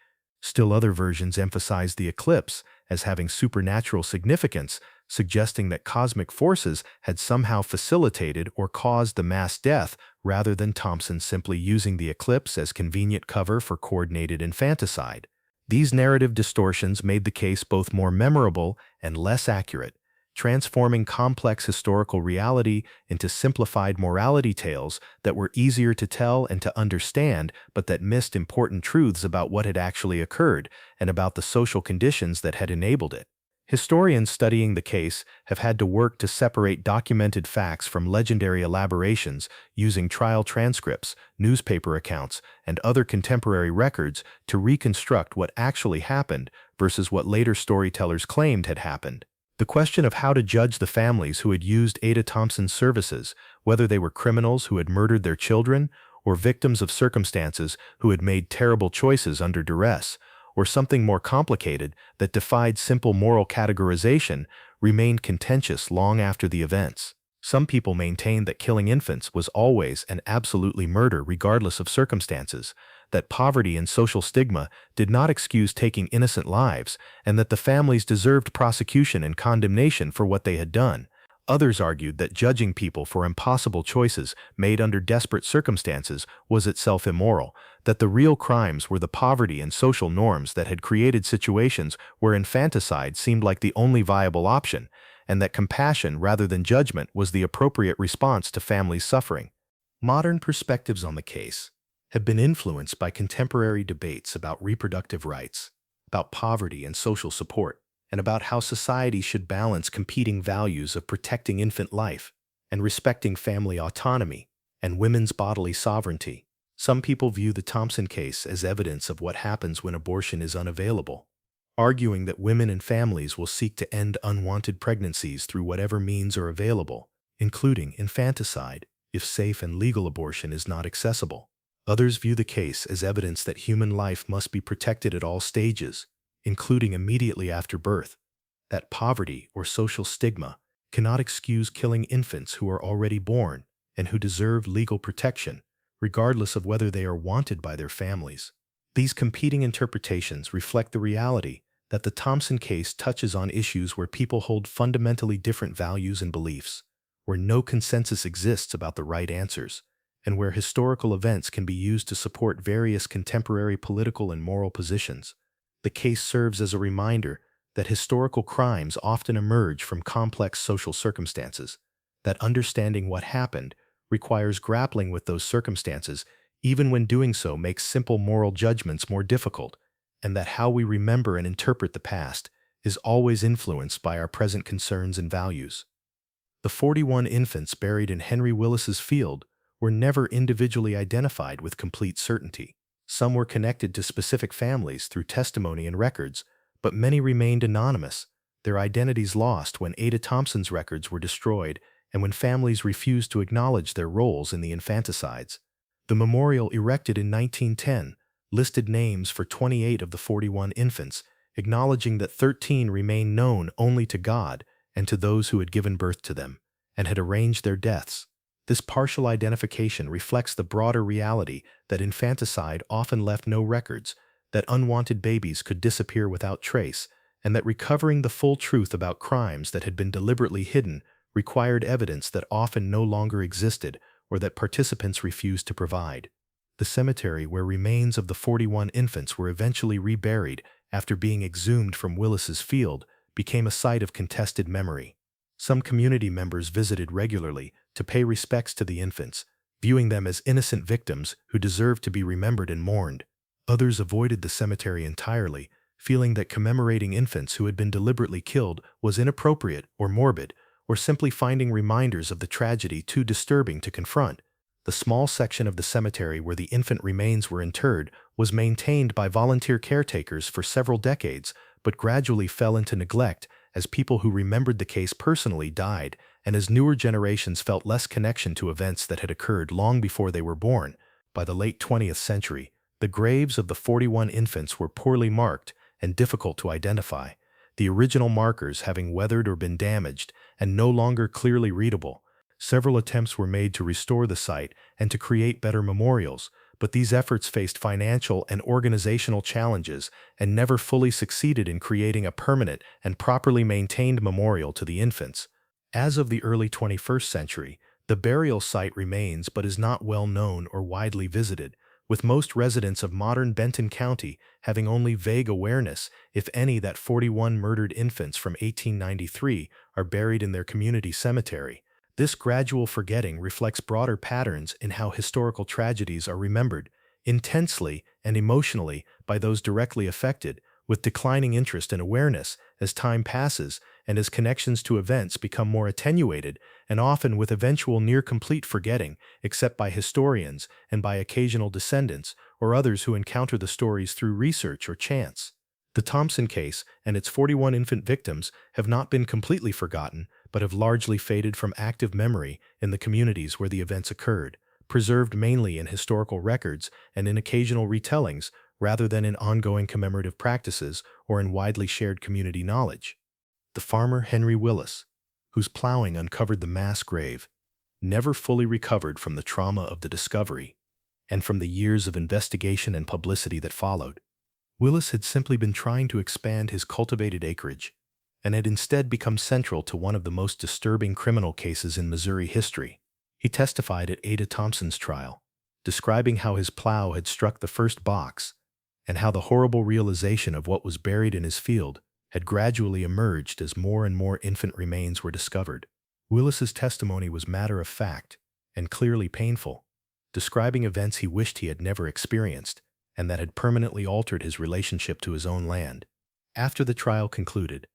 Still other versions emphasized the eclipse as having supernatural significance, suggesting that cosmic forces had somehow facilitated or caused the mass death rather than Thompson simply using the eclipse as convenient cover for coordinated infanticide. These narrative distortions made the case both more memorable and less accurate, transforming complex historical reality into simplified morality tales that were easier to tell and to understand, but that missed important truths about what had actually occurred and about the social conditions that had enabled it. Historians studying the case have had to work to separate documented facts from legendary elaborations using trial transcripts, newspaper accounts, and other contemporary records to reconstruct what actually happened versus what later storytellers claimed had happened. The question of how to judge the families who had used Ada Thompson's services, whether they were criminals who had murdered their children or victims of circumstances who had made terrible choices under duress, or something more complicated that defied simple moral categorization, remained contentious long after the events. Some people maintained that killing infants was always and absolutely murder regardless of circumstances, that poverty and social stigma did not excuse taking innocent lives, and that the families deserved prosecution and condemnation for what they had done. Others argued that judging people for impossible choices made under desperate circumstances was itself immoral, that the real crimes were the poverty and social norms that had created situations where infanticide seemed like the only viable option, and that compassion rather than judgment was the appropriate response to families' suffering. Modern perspectives on the case have been influenced by contemporary debates about reproductive rights, about poverty and social support, and about how society should balance competing values of protecting infant life and respecting family autonomy and women's bodily sovereignty. Some people view the Thompson case as evidence of what happens when abortion is unavailable, arguing that women and families will seek to end unwanted pregnancies through whatever means are available, including infanticide, if safe and legal abortion is not accessible. Others view the case as evidence that human life must be protected at all stages, including immediately after birth, that poverty or social stigma cannot excuse killing infants who are already born and who deserve legal protection, regardless of whether they are wanted by their families. These competing interpretations reflect the reality that the Thompson case touches on issues where people hold fundamentally different values and beliefs, where no consensus exists about the right answers, and where historical events can be used to support various contemporary political and moral positions. The case serves as a reminder that historical crimes often emerge from complex social circumstances, that understanding what happened requires grappling with those circumstances, even when doing so makes simple moral judgments more difficult, and that how we remember and interpret the past is always influenced by our present concerns and values. The 41 infants buried in Henry Willis's field were never individually identified with complete certainty. Some were connected to specific families through testimony and records, but many remained anonymous, their identities lost when Ada Thompson's records were destroyed and when families refused to acknowledge their roles in the infanticides. The memorial erected in 1910 listed names for 28 of the 41 infants, acknowledging that 13 remained known only to God and to those who had given birth to them, and had arranged their deaths. This partial identification reflects the broader reality that infanticide often left no records, that unwanted babies could disappear without trace, and that recovering the full truth about crimes that had been deliberately hidden required evidence that often no longer existed or that participants refused to provide. The cemetery where remains of the 41 infants were eventually reburied after being exhumed from Willis's field became a site of contested memory. Some community members visited regularly to pay respects to the infants, viewing them as innocent victims who deserved to be remembered and mourned. Others avoided the cemetery entirely, feeling that commemorating infants who had been deliberately killed was inappropriate or morbid, or simply finding reminders of the tragedy too disturbing to confront. The small section of the cemetery where the infant remains were interred was maintained by volunteer caretakers for several decades, but gradually fell into neglect as people who remembered the case personally died and as newer generations felt less connection to events that had occurred long before they were born. By the late 20th century, the graves of the 41 infants were poorly marked and difficult to identify, the original markers having weathered or been damaged and no longer clearly readable. Several attempts were made to restore the site and to create better memorials, but these efforts faced financial and organizational challenges and never fully succeeded in creating a permanent and properly maintained memorial to the infants. As of the early 21st century, the burial site remains but is not well known or widely visited, with most residents of modern Benton County having only vague awareness, if any, that 41 murdered infants from 1893 are buried in their community cemetery. This gradual forgetting reflects broader patterns in how historical tragedies are remembered, intensely and emotionally by those directly affected, with declining interest and awareness as time passes and as connections to events become more attenuated, and often with eventual near-complete forgetting, except by historians and by occasional descendants or others who encounter the stories through research or chance. The Thompson case and its 41 infant victims have not been completely forgotten, but have largely faded from active memory in the communities where the events occurred, preserved mainly in historical records and in occasional retellings rather than in ongoing commemorative practices or in widely shared community knowledge. The farmer Henry Willis, whose plowing uncovered the mass grave, never fully recovered from the trauma of the discovery and from the years of investigation and publicity that followed. Willis had simply been trying to expand his cultivated acreage and had instead become central to one of the most disturbing criminal cases in Missouri history. He testified at Ada Thompson's trial, describing how his plow had struck the first box and how the horrible realization of what was buried in his field had gradually emerged as more and more infant remains were discovered. Willis's testimony was matter-of-fact and clearly painful, describing events he wished he had never experienced and that had permanently altered his relationship to his own land. After the trial concluded,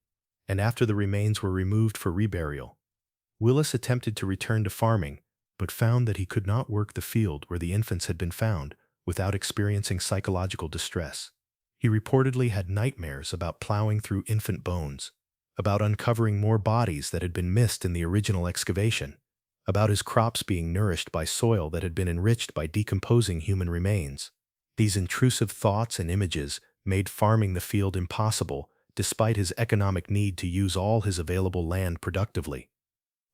and after the remains were removed for reburial, Willis attempted to return to farming, but found that he could not work the field where the infants had been found without experiencing psychological distress. He reportedly had nightmares about plowing through infant bones, about uncovering more bodies that had been missed in the original excavation, about his crops being nourished by soil that had been enriched by decomposing human remains. These intrusive thoughts and images made farming the field impossible, despite his economic need to use all his available land productively.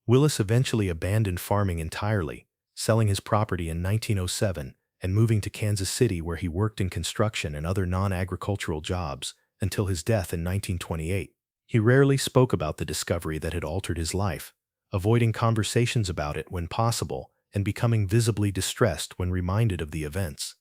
Willis eventually abandoned farming entirely, selling his property in 1907 and moving to Kansas City, where he worked in construction and other non-agricultural jobs until his death in 1928. He rarely spoke about the discovery that had altered his life, avoiding conversations about it when possible and becoming visibly distressed when reminded of the events.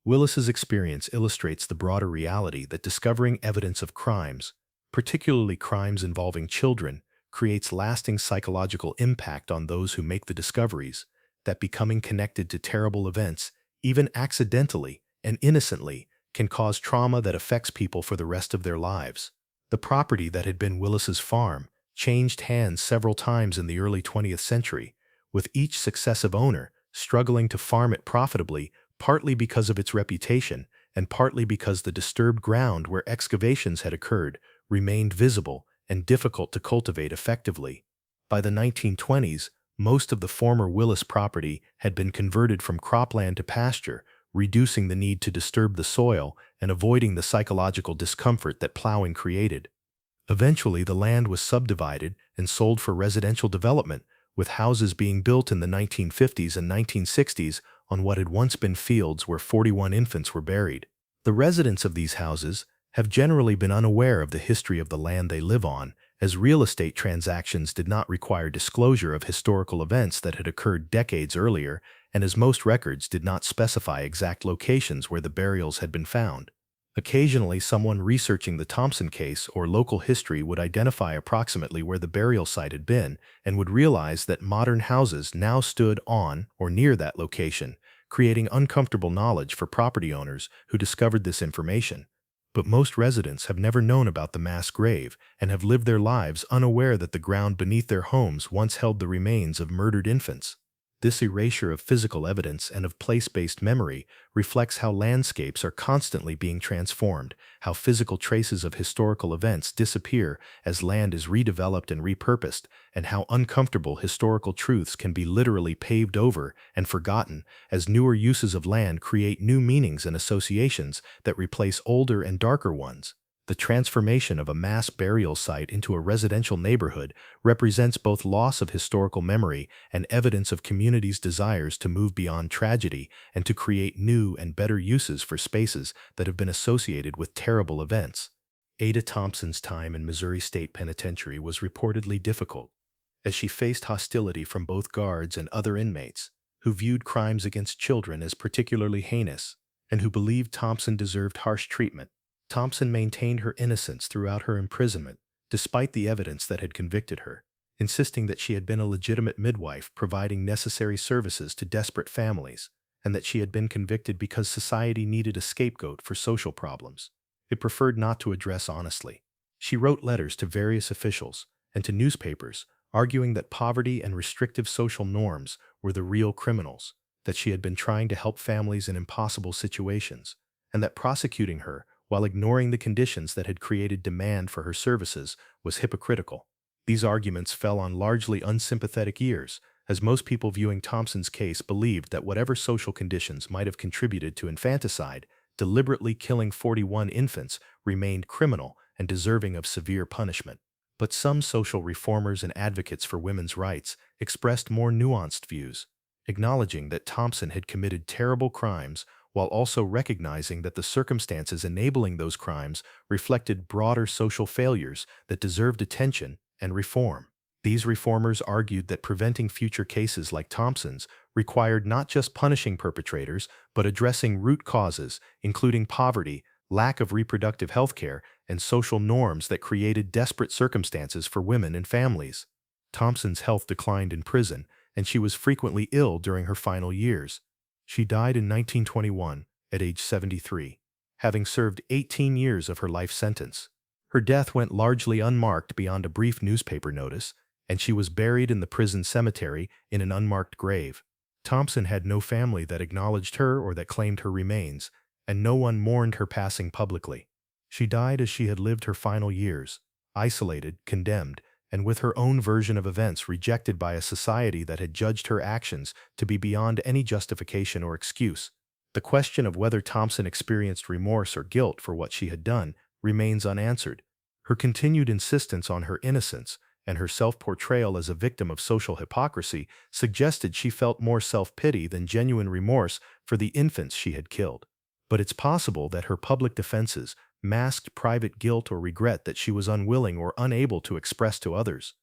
Willis's experience illustrates the broader reality that discovering evidence of crimes, particularly crimes involving children, creates lasting psychological impact on those who make the discoveries, that becoming connected to terrible events, even accidentally and innocently, can cause trauma that affects people for the rest of their lives. The property that had been Willis's farm changed hands several times in the early 20th century, with each successive owner struggling to farm it profitably, partly because of its reputation and partly because the disturbed ground where excavations had occurred remained visible and difficult to cultivate effectively. By the 1920s, most of the former Willis property had been converted from cropland to pasture, reducing the need to disturb the soil and avoiding the psychological discomfort that plowing created. Eventually, the land was subdivided and sold for residential development, with houses being built in the 1950s and 1960s on what had once been fields where 41 infants were buried. The residents of these houses have generally been unaware of the history of the land they live on, as real estate transactions did not require disclosure of historical events that had occurred decades earlier, and as most records did not specify exact locations where the burials had been found. Occasionally, someone researching the Thompson case or local history would identify approximately where the burial site had been and would realize that modern houses now stood on or near that location, creating uncomfortable knowledge for property owners who discovered this information. But most residents have never known about the mass grave and have lived their lives unaware that the ground beneath their homes once held the remains of murdered infants. This erasure of physical evidence and of place-based memory reflects how landscapes are constantly being transformed, how physical traces of historical events disappear as land is redeveloped and repurposed, and how uncomfortable historical truths can be literally paved over and forgotten as newer uses of land create new meanings and associations that replace older and darker ones. The transformation of a mass burial site into a residential neighborhood represents both loss of historical memory and evidence of communities' desires to move beyond tragedy and to create new and better uses for spaces that have been associated with terrible events. Ada Thompson's time in Missouri State Penitentiary was reportedly difficult, as she faced hostility from both guards and other inmates, who viewed crimes against children as particularly heinous and who believed Thompson deserved harsh treatment. Thompson maintained her innocence throughout her imprisonment, despite the evidence that had convicted her, insisting that she had been a legitimate midwife providing necessary services to desperate families, and that she had been convicted because society needed a scapegoat for social problems. It preferred not to address honestly. She wrote letters to various officials and to newspapers, arguing that poverty and restrictive social norms were the real criminals, that she had been trying to help families in impossible situations, and that prosecuting her while ignoring the conditions that had created demand for her services was hypocritical. These arguments fell on largely unsympathetic ears, as most people viewing Thompson's case believed that whatever social conditions might have contributed to infanticide, deliberately killing 41 infants remained criminal and deserving of severe punishment. But some social reformers and advocates for women's rights expressed more nuanced views, acknowledging that Thompson had committed terrible crimes while also recognizing that the circumstances enabling those crimes reflected broader social failures that deserved attention and reform. These reformers argued that preventing future cases like Thompson's required not just punishing perpetrators, but addressing root causes, including poverty, lack of reproductive health care, and social norms that created desperate circumstances for women and families. Thompson's health declined in prison, and she was frequently ill during her final years. She died in 1921 at age 73, having served 18 years of her life sentence. Her death went largely unmarked beyond a brief newspaper notice, and she was buried in the prison cemetery in an unmarked grave. Thompson had no family that acknowledged her or that claimed her remains, and no one mourned her passing publicly. She died as she had lived her final years, isolated, condemned, and with her own version of events rejected by a society that had judged her actions to be beyond any justification or excuse. The question of whether Thompson experienced remorse or guilt for what she had done remains unanswered. Her continued insistence on her innocence and her self-portrayal as a victim of social hypocrisy suggested she felt more self-pity than genuine remorse for the infants she had killed. But it's possible that her public defenses masked private guilt or regret that she was unwilling or unable to express to others.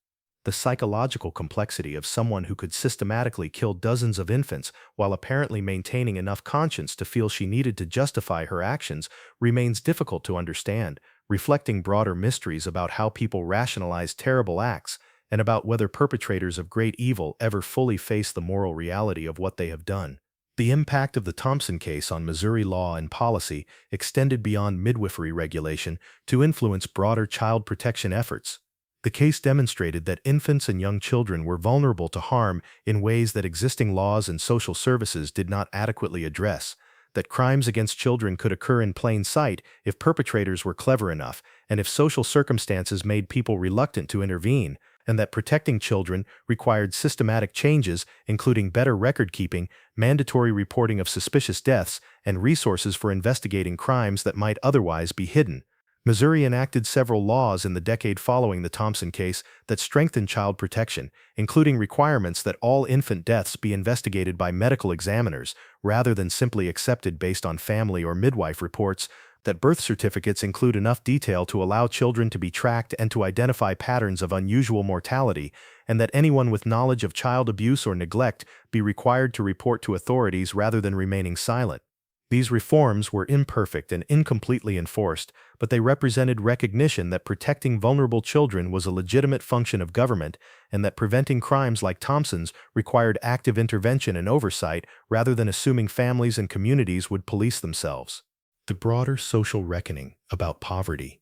The psychological complexity of someone who could systematically kill dozens of infants while apparently maintaining enough conscience to feel she needed to justify her actions remains difficult to understand, reflecting broader mysteries about how people rationalize terrible acts and about whether perpetrators of great evil ever fully face the moral reality of what they have done. The impact of the Thompson case on Missouri law and policy extended beyond midwifery regulation to influence broader child protection efforts. The case demonstrated that infants and young children were vulnerable to harm in ways that existing laws and social services did not adequately address, that crimes against children could occur in plain sight if perpetrators were clever enough and if social circumstances made people reluctant to intervene, and that protecting children required systematic changes, including better record-keeping, mandatory reporting of suspicious deaths, and resources for investigating crimes that might otherwise be hidden. Missouri enacted several laws in the decade following the Thompson case that strengthened child protection, including requirements that all infant deaths be investigated by medical examiners rather than simply accepted based on family or midwife reports, that birth certificates include enough detail to allow children to be tracked and to identify patterns of unusual mortality, and that anyone with knowledge of child abuse or neglect be required to report to authorities rather than remaining silent. These reforms were imperfect and incompletely enforced, but they represented recognition that protecting vulnerable children was a legitimate function of government and that preventing crimes like Thompson's required active intervention and oversight rather than assuming families and communities would police themselves. The broader social reckoning about poverty,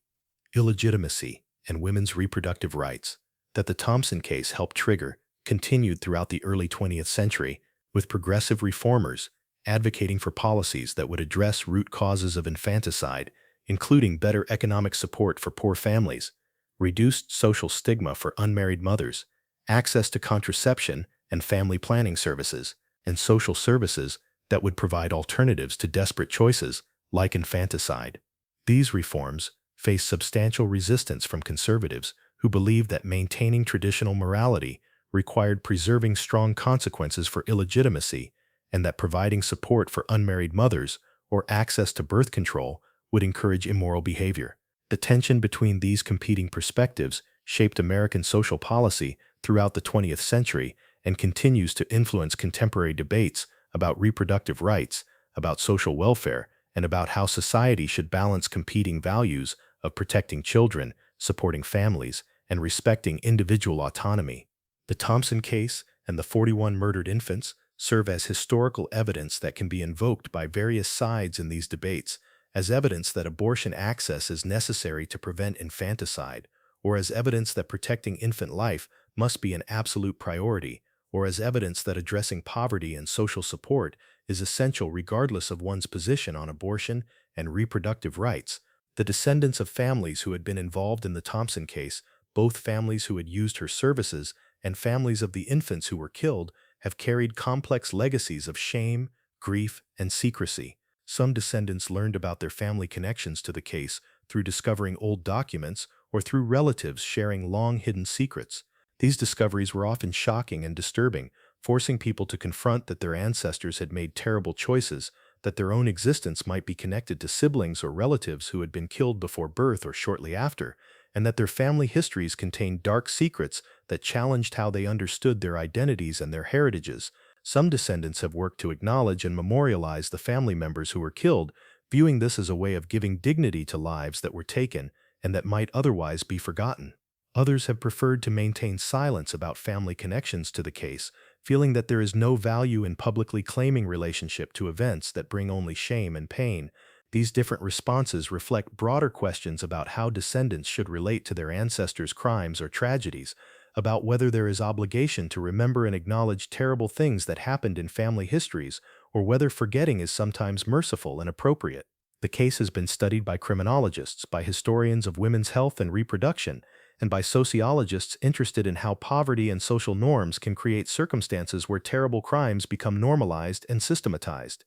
illegitimacy, and women's reproductive rights that the Thompson case helped trigger continued throughout the early 20th century, with progressive reformers advocating for policies that would address root causes of infanticide, including better economic support for poor families, reduced social stigma for unmarried mothers, access to contraception and family planning services, and social services that would provide alternatives to desperate choices like infanticide. These reforms faced substantial resistance from conservatives who believed that maintaining traditional morality required preserving strong consequences for illegitimacy, and that providing support for unmarried mothers or access to birth control would encourage immoral behavior. The tension between these competing perspectives shaped American social policy throughout the 20th century and continues to influence contemporary debates about reproductive rights, about social welfare, and about how society should balance competing values of protecting children, supporting families, and respecting individual autonomy. The Thompson case and the 41 murdered infants serve as historical evidence that can be invoked by various sides in these debates, as evidence that abortion access is necessary to prevent infanticide, or as evidence that protecting infant life must be an absolute priority, or as evidence that addressing poverty and social support is essential regardless of one's position on abortion and reproductive rights. The descendants of families who had been involved in the Thompson case, both families who had used her services and families of the infants who were killed, have carried complex legacies of shame, grief, and secrecy. Some descendants learned about their family connections to the case through discovering old documents or through relatives sharing long-hidden secrets. These discoveries were often shocking and disturbing, forcing people to confront that their ancestors had made terrible choices, that their own existence might be connected to siblings or relatives who had been killed before birth or shortly after, and that their family histories contained dark secrets that challenged how they understood their identities and their heritages. Some descendants have worked to acknowledge and memorialize the family members who were killed, viewing this as a way of giving dignity to lives that were taken and that might otherwise be forgotten. Others have preferred to maintain silence about family connections to the case, feeling that there is no value in publicly claiming relationship to events that bring only shame and pain. These different responses reflect broader questions about how descendants should relate to their ancestors' crimes or tragedies, about whether there is obligation to remember and acknowledge terrible things that happened in family histories, or whether forgetting is sometimes merciful and appropriate. The case has been studied by criminologists, by historians of women's health and reproduction, and by sociologists interested in how poverty and social norms can create circumstances where terrible crimes become normalized and systematized.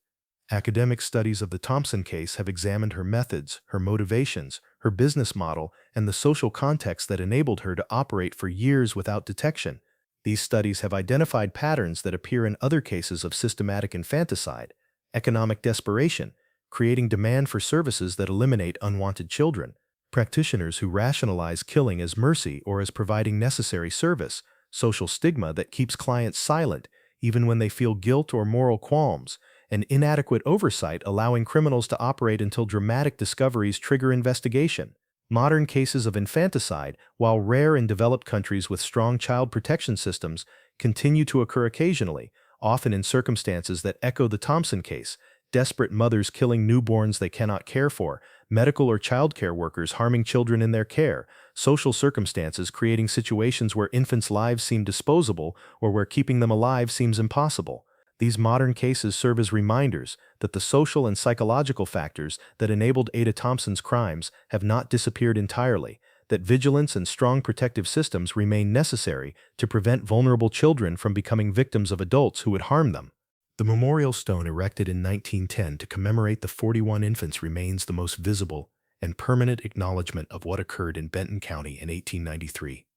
Academic studies of the Thompson case have examined her methods, her motivations, her business model, and the social context that enabled her to operate for years without detection. These studies have identified patterns that appear in other cases of systematic infanticide, economic desperation, creating demand for services that eliminate unwanted children, practitioners who rationalize killing as mercy or as providing necessary service, social stigma that keeps clients silent even when they feel guilt or moral qualms, and inadequate oversight allowing criminals to operate until dramatic discoveries trigger investigation. Modern cases of infanticide, while rare in developed countries with strong child protection systems, continue to occur occasionally, often in circumstances that echo the Thompson case: desperate mothers killing newborns they cannot care for, medical or child care workers harming children in their care, social circumstances creating situations where infants' lives seem disposable or where keeping them alive seems impossible. These modern cases serve as reminders that the social and psychological factors that enabled Ada Thompson's crimes have not disappeared entirely, that vigilance and strong protective systems remain necessary to prevent vulnerable children from becoming victims of adults who would harm them. The memorial stone erected in 1910 to commemorate the 41 infants remains the most visible and permanent acknowledgement of what occurred in Benton County in 1893.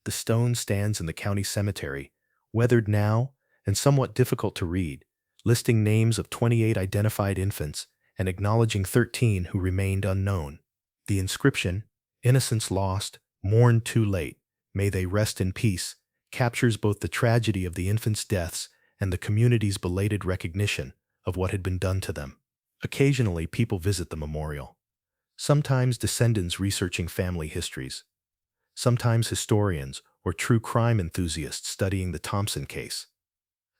The stone stands in the county cemetery, weathered now and somewhat difficult to read, listing names of 28 identified infants and acknowledging 13 who remained unknown. The inscription, "Innocence lost, mourned too late, may they rest in peace," captures both the tragedy of the infants' deaths and the community's belated recognition of what had been done to them. Occasionally, people visit the memorial. Sometimes descendants researching family histories. Sometimes historians or true crime enthusiasts studying the Thompson case.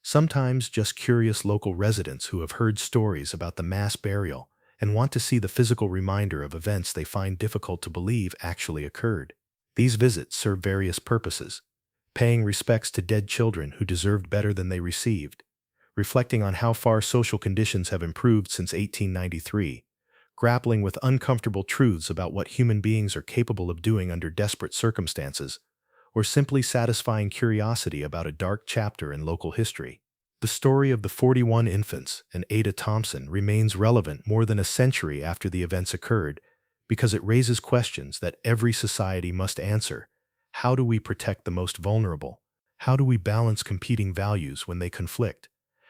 Sometimes just curious local residents who have heard stories about the mass burial and want to see the physical reminder of events they find difficult to believe actually occurred. These visits serve various purposes: paying respects to dead children who deserved better than they received, reflecting on how far social conditions have improved since 1893, grappling with uncomfortable truths about what human beings are capable of doing under desperate circumstances, or simply satisfying curiosity about a dark chapter in local history. The story of the 41 infants and Ada Thompson remains relevant more than a century after the events occurred because it raises questions that every society must answer. How do we protect the most vulnerable? How do we balance competing values when they conflict?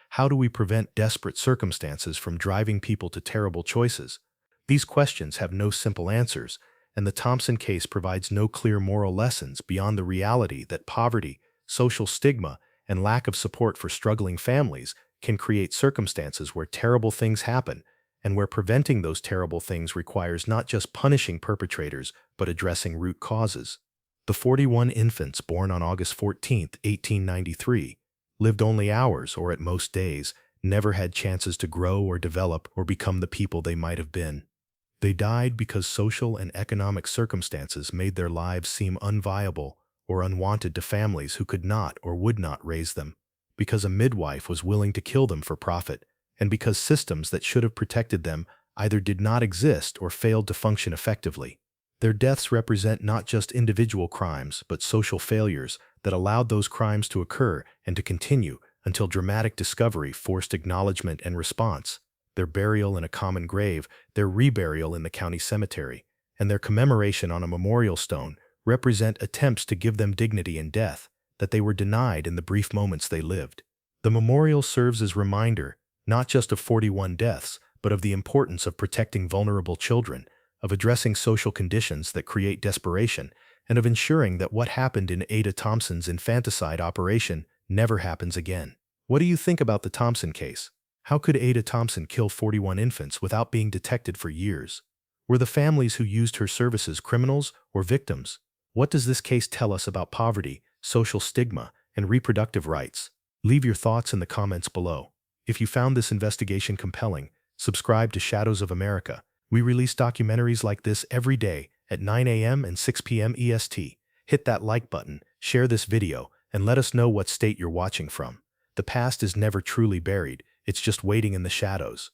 How do we prevent desperate circumstances from driving people to terrible choices? These questions have no simple answers, and the Thompson case provides no clear moral lessons beyond the reality that poverty, social stigma, and lack of support for struggling families can create circumstances where terrible things happen, and where preventing those terrible things requires not just punishing perpetrators, but addressing root causes. The 41 infants born on August 14, 1893, lived only hours or at most days, never had chances to grow or develop or become the people they might have been. They died because social and economic circumstances made their lives seem unviable or unwanted to families who could not or would not raise them, because a midwife was willing to kill them for profit, and because systems that should have protected them either did not exist or failed to function effectively. Their deaths represent not just individual crimes, but social failures that allowed those crimes to occur and to continue until dramatic discovery forced acknowledgement and response. Their burial in a common grave, their reburial in the county cemetery, and their commemoration on a memorial stone represent attempts to give them dignity in death that they were denied in the brief moments they lived. The memorial serves as reminder not just of 41 deaths, but of the importance of protecting vulnerable children, of addressing social conditions that create desperation, and of ensuring that what happened in Ada Thompson's infanticide operation never happens again. What do you think about the Thompson case? How could Ada Thompson kill 41 infants without being detected for years? Were the families who used her services criminals or victims? What does this case tell us about poverty, social stigma, and reproductive rights? Leave your thoughts in the comments below. If you found this investigation compelling, subscribe to Shadows of America. We release documentaries like this every day at 9 a.m. and 6 p.m. EST. Hit that like button, share this video, and let us know what state you're watching from. The past is never truly buried. It's just waiting in the shadows.